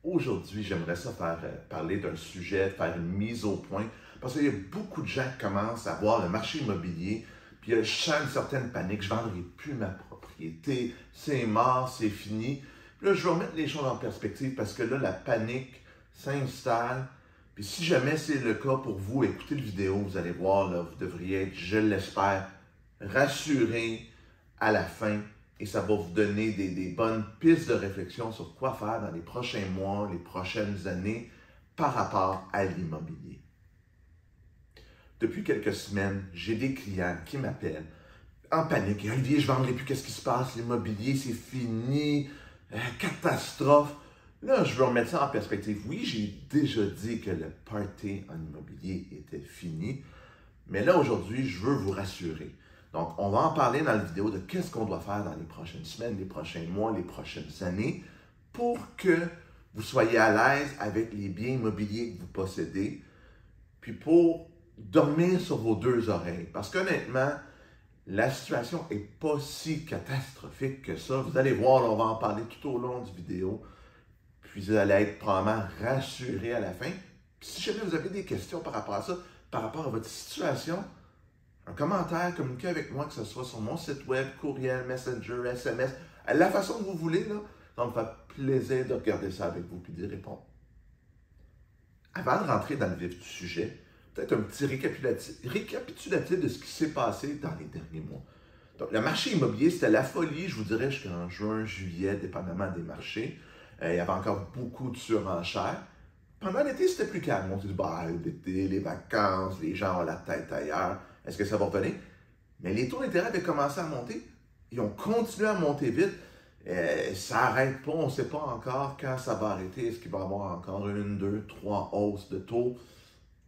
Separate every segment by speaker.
Speaker 1: Aujourd'hui, j'aimerais ça faire parler d'un sujet, faire une mise au point, parce qu'il y a beaucoup de gens qui commencent à voir le marché immobilier, puis je sens une certaine panique, je ne vendrai plus ma propriété, c'est mort, c'est fini. Puis là, je vais remettre les choses en perspective parce que là, la panique s'installe. Puis si jamais c'est le cas pour vous, écoutez la vidéo, vous allez voir, là, vous devriez être, je l'espère, rassuré à la fin et ça va vous donner des bonnes pistes de réflexion sur quoi faire dans les prochains mois, les prochaines années par rapport à l'immobilier. Depuis quelques semaines, j'ai des clients qui m'appellent en panique. Olivier, je ne vendrai plus, qu'est-ce qui se passe? L'immobilier, c'est fini, catastrophe. Là, je veux remettre ça en perspective. Oui, j'ai déjà dit que le party en immobilier était fini, mais là, aujourd'hui, je veux vous rassurer. Donc, on va en parler dans la vidéo de qu'est-ce qu'on doit faire dans les prochaines semaines, les prochains mois, les prochaines années pour que vous soyez à l'aise avec les biens immobiliers que vous possédez, puis pour dormir sur vos deux oreilles. Parce qu'honnêtement, la situation n'est pas si catastrophique que ça. Vous allez voir, on va en parler tout au long de la vidéo, puis vous allez être probablement rassuré à la fin. Puis si jamais vous avez des questions par rapport à ça, par rapport à votre situation, un commentaire, communiquez avec moi, que ce soit sur mon site web, courriel, messenger, SMS, à la façon que vous voulez, là, ça me fait plaisir de regarder ça avec vous et d'y répondre. Avant de rentrer dans le vif du sujet, peut-être un petit récapitulatif de ce qui s'est passé dans les derniers mois. Donc, le marché immobilier, c'était la folie, je vous dirais, jusqu'en juin, juillet, dépendamment des marchés. Il y avait encore beaucoup de surenchères. Pendant l'été, c'était plus calme. On se dit, bah, l'été, les vacances, les gens ont la tête ailleurs. Est-ce que ça va revenir? Mais les taux d'intérêt avaient commencé à monter. Ils ont continué à monter vite. Ça n'arrête pas. On ne sait pas encore quand ça va arrêter. Est-ce qu'il va y avoir encore une, deux, trois hausses de taux?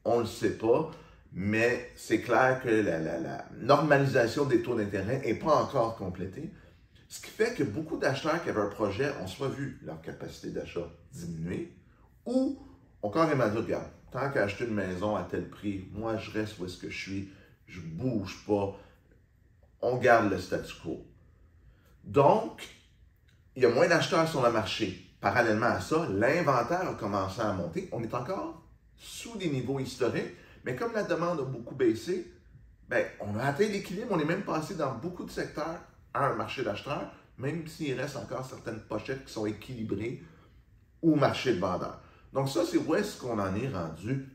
Speaker 1: On ne le sait pas. Mais c'est clair que la normalisation des taux d'intérêt n'est pas encore complétée. Ce qui fait que beaucoup d'acheteurs qui avaient un projet ont soit vu leur capacité d'achat diminuer ou ont carrément dit, regarde, tant qu'à acheter une maison à tel prix, moi je reste où est-ce que je suis, je ne bouge pas, on garde le statu quo. Donc, il y a moins d'acheteurs sur le marché. Parallèlement à ça, l'inventaire a commencé à monter. On est encore sous des niveaux historiques, mais comme la demande a beaucoup baissé, bien, on a atteint l'équilibre, on est même passé dans beaucoup de secteurs à un marché d'acheteurs, même s'il reste encore certaines pochettes qui sont équilibrées au marché de vendeurs. Donc ça, c'est où est-ce qu'on en est rendu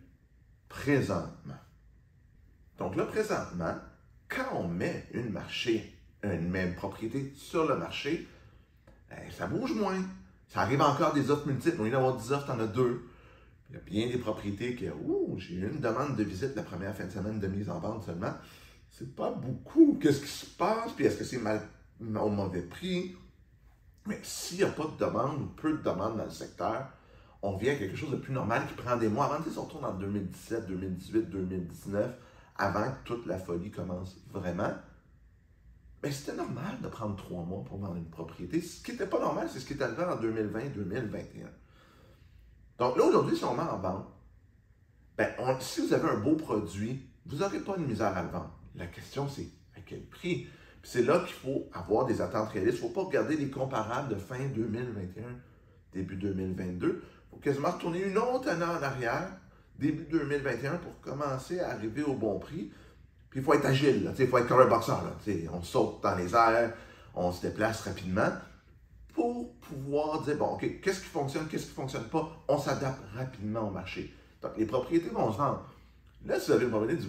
Speaker 1: présentement. Donc là, présentement, quand on met une même propriété sur le marché, ça bouge moins. Ça arrive encore des offres multiples. Au lieu d'avoir 10 offres, tu en as 2. Il y a bien des propriétés qui j'ai eu une demande de visite la première fin de semaine de mise en vente seulement. C'est pas beaucoup. Qu'est-ce qui se passe? Puis est-ce que c'est au mauvais prix? Mais s'il n'y a pas de demande ou peu de demande dans le secteur, on vient à quelque chose de plus normal qui prend des mois. Avant, on retourne en 2017, 2018, 2019, avant que toute la folie commence vraiment. Mais c'était normal de prendre 3 mois pour vendre une propriété. Ce qui n'était pas normal, c'est ce qui est arrivé en 2020, 2021. Donc là, aujourd'hui, si on met en vente, si vous avez un beau produit, vous n'aurez pas de misère à le vendre. La question, c'est à quel prix? Puis c'est là qu'il faut avoir des attentes réalistes. Il ne faut pas regarder les comparables de fin 2021, début 2022. Il faut quasiment retourner une autre année en arrière, début 2021, pour commencer à arriver au bon prix. Puis il faut être agile, il faut être comme un boxeur. On saute dans les airs, on se déplace rapidement pour pouvoir dire, bon, OK, qu'est-ce qui fonctionne, qu'est-ce qui ne fonctionne pas? On s'adapte rapidement au marché. Donc, les propriétés vont se vendre. Là, si vous avez une propriété, du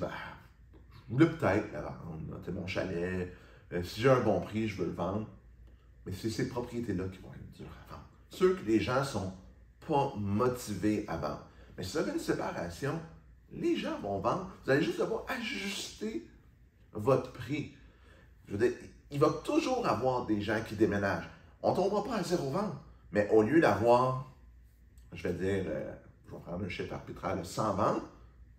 Speaker 1: je voulais peut-être la vendre, c'est mon chalet, si j'ai un bon prix, je veux le vendre. Mais c'est ces propriétés-là qui vont être dures à vendre. Ceux que les gens ne sont pas motivés à vendre. Mais si vous avez une séparation, les gens vont vendre. Vous allez juste devoir ajuster votre prix. Je veux dire, il va toujours avoir des gens qui déménagent. On ne tombera pas à zéro vente. Mais au lieu d'avoir, je vais dire, je vais prendre un chiffre arbitraire, 100 ventes,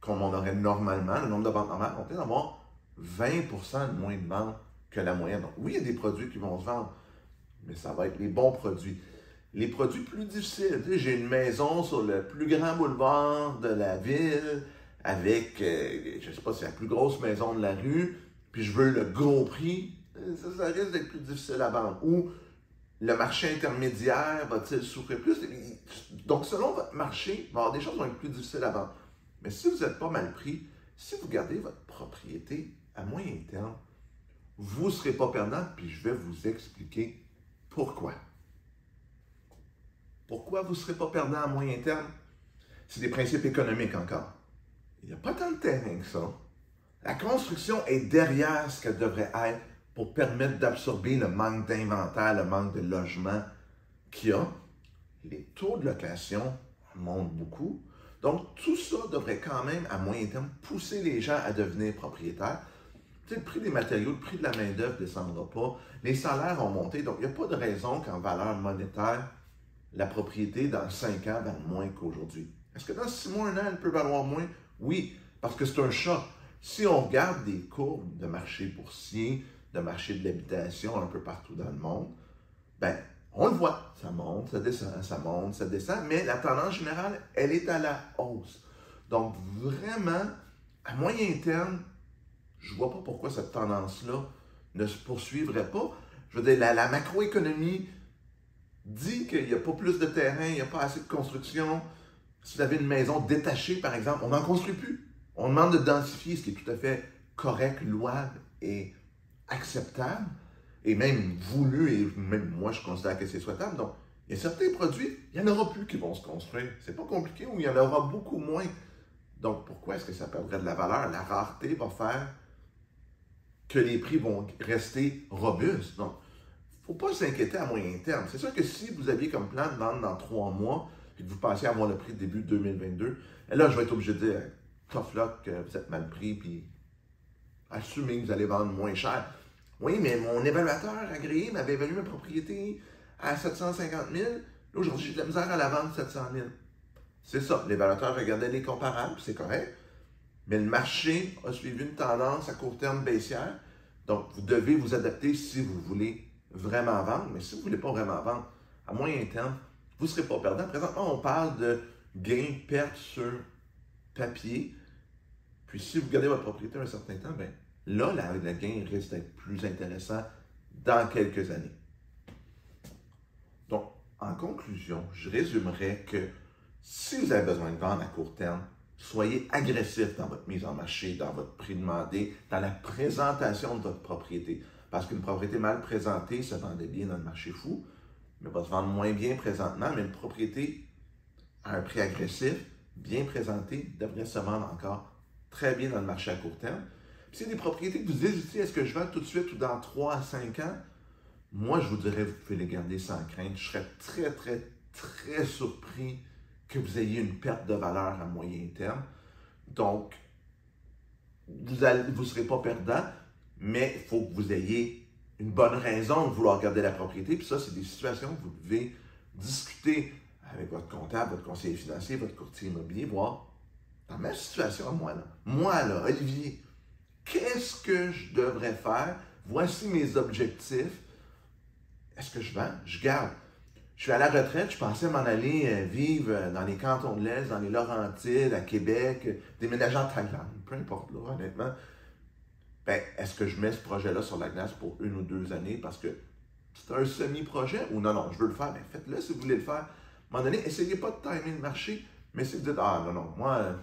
Speaker 1: comme on aurait normalement, le nombre de ventes normales, on peut avoir 20% de moins de ventes que la moyenne. Donc, oui, il y a des produits qui vont se vendre, mais ça va être les bons produits. Les produits plus difficiles, j'ai une maison sur le plus grand boulevard de la ville, avec, je ne sais pas, c'est la plus grosse maison de la rue, puis je veux le gros prix, ça risque d'être plus difficile à vendre. Ou le marché intermédiaire va-t-il souffrir plus? Donc, selon votre marché, il va y avoir des choses qui vont être plus difficiles à vendre. Mais si vous n'êtes pas mal pris, si vous gardez votre propriété à moyen terme, vous ne serez pas perdant, puis je vais vous expliquer pourquoi. Pourquoi vous ne serez pas perdant à moyen terme? C'est des principes économiques encore. Il n'y a pas tant de terrain que ça. La construction est derrière ce qu'elle devrait être pour permettre d'absorber le manque d'inventaire, le manque de logement qu'il y a. Les taux de location montent beaucoup. Donc, tout ça devrait quand même, à moyen terme, pousser les gens à devenir propriétaires. Tu sais, le prix des matériaux, le prix de la main-d'œuvre ne descendra pas. Les salaires ont monté. Donc, il n'y a pas de raison qu'en valeur monétaire, la propriété, dans 5 ans, vaut moins qu'aujourd'hui. Est-ce que dans 6 mois, 1 an, elle peut valoir moins? Oui, parce que c'est un chat. Si on regarde des courbes de marché boursier, de marché de l'habitation un peu partout dans le monde, ben, on le voit, ça monte, ça descend, ça monte, ça descend, mais la tendance générale, elle est à la hausse. Donc, vraiment, à moyen terme, je ne vois pas pourquoi cette tendance-là ne se poursuivrait pas. Je veux dire, la macroéconomie dit qu'il n'y a pas plus de terrain, il n'y a pas assez de construction. Si vous avez une maison détachée, par exemple, on n'en construit plus. On demande de densifier, ce qui est tout à fait correct, louable et acceptable, et même voulu, et même moi, je considère que c'est souhaitable. Donc, il y a certains produits, il n'y en aura plus qui vont se construire. C'est pas compliqué, ou il y en aura beaucoup moins. Donc, pourquoi est-ce que ça perdrait de la valeur? La rareté va faire que les prix vont rester robustes. Donc, il ne faut pas s'inquiéter à moyen terme. C'est sûr que si vous aviez comme plan de vendre dans 3 mois, et que vous pensez avoir le prix début 2022, et là, je vais être obligé de dire, tough luck, vous êtes mal pris, puis assumez que vous allez vendre moins cher. Oui, mais mon évaluateur agréé m'avait évalué ma propriété à 750 000. Là, aujourd'hui, j'ai de la misère à la vendre 700 000. C'est ça. L'évaluateur regardait les comparables, c'est correct. Mais le marché a suivi une tendance à court terme baissière. Donc, vous devez vous adapter si vous voulez vraiment vendre. Mais si vous ne voulez pas vraiment vendre, à moyen terme, vous ne serez pas perdant. Présentement, on parle de gains, pertes sur papier. Puis, si vous gardez votre propriété un certain temps, bien, là, le gain risque d'être plus intéressant dans quelques années. Donc, en conclusion, je résumerai que si vous avez besoin de vendre à court terme, soyez agressif dans votre mise en marché, dans votre prix demandé, dans la présentation de votre propriété. Parce qu'une propriété mal présentée se vendait bien dans le marché fou, mais va se vendre moins bien présentement, mais une propriété à un prix agressif, bien présentée, devrait se vendre encore très bien dans le marché à court terme. Puis, c'est des propriétés que vous hésitez, est-ce que je vends tout de suite ou dans 3 à 5 ans? Moi, je vous dirais, vous pouvez les garder sans crainte. Je serais très, très, très surpris que vous ayez une perte de valeur à moyen terme. Donc, vous ne serez pas perdant, mais il faut que vous ayez une bonne raison de vouloir garder la propriété. Puis ça, c'est des situations que vous devez discuter avec votre comptable, votre conseiller financier, votre courtier immobilier, voir dans ma situation, moi là, Olivier, qu'est-ce que je devrais faire? Voici mes objectifs. Est-ce que je vends? Je garde. Je suis à la retraite, je pensais m'en aller vivre dans les cantons de l'Est, dans les Laurentides, à Québec, déménager en Thaïlande, peu importe, là, honnêtement. Ben, est-ce que je mets ce projet-là sur la glace pour 1 ou 2 années parce que c'est un semi-projet ou non, je veux le faire, ben faites-le si vous voulez le faire. À un moment donné, essayez pas de timer le marché, mais si vous dites, ah non, moi,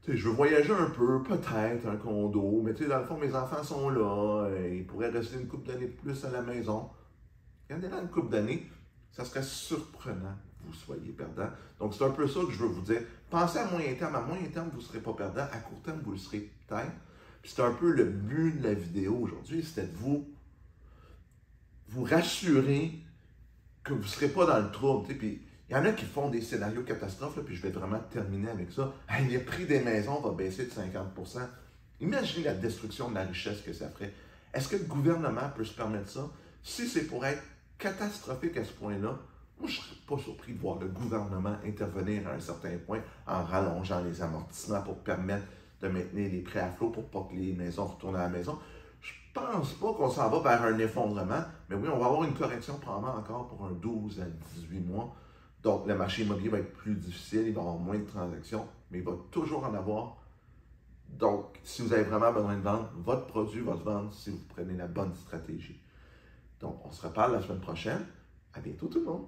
Speaker 1: je veux voyager un peu, peut-être un condo, mais dans le fond, mes enfants sont là, ils pourraient rester une couple d'années de plus à la maison. Regardez-là une couple d'années, ça serait surprenant que vous soyez perdant. Donc, c'est un peu ça que je veux vous dire. Pensez à moyen terme. À moyen terme, vous ne serez pas perdant. À court terme, vous le serez peut-être. Puis c'est un peu le but de la vidéo aujourd'hui, c'était de vous rassurer que vous ne serez pas dans le trouble. Puis il y en a qui font des scénarios catastrophes, là, puis je vais vraiment terminer avec ça. Hey, le prix des maisons va baisser de 50%. Imaginez la destruction de la richesse que ça ferait. Est-ce que le gouvernement peut se permettre ça? Si c'est pour être catastrophique à ce point-là, moi, je ne serais pas surpris de voir le gouvernement intervenir à un certain point en rallongeant les amortissements pour permettre de maintenir les prix à flot pour pas que les maisons retournent à la maison. Je pense pas qu'on s'en va vers un effondrement, mais oui, on va avoir une correction probablement encore pour un 12 à 18 mois. Donc, le marché immobilier va être plus difficile, il va y avoir moins de transactions, mais il va toujours en avoir. Donc, si vous avez vraiment besoin de vendre, votre produit va se vendre si vous prenez la bonne stratégie. Donc, on se reparle la semaine prochaine. À bientôt tout le monde!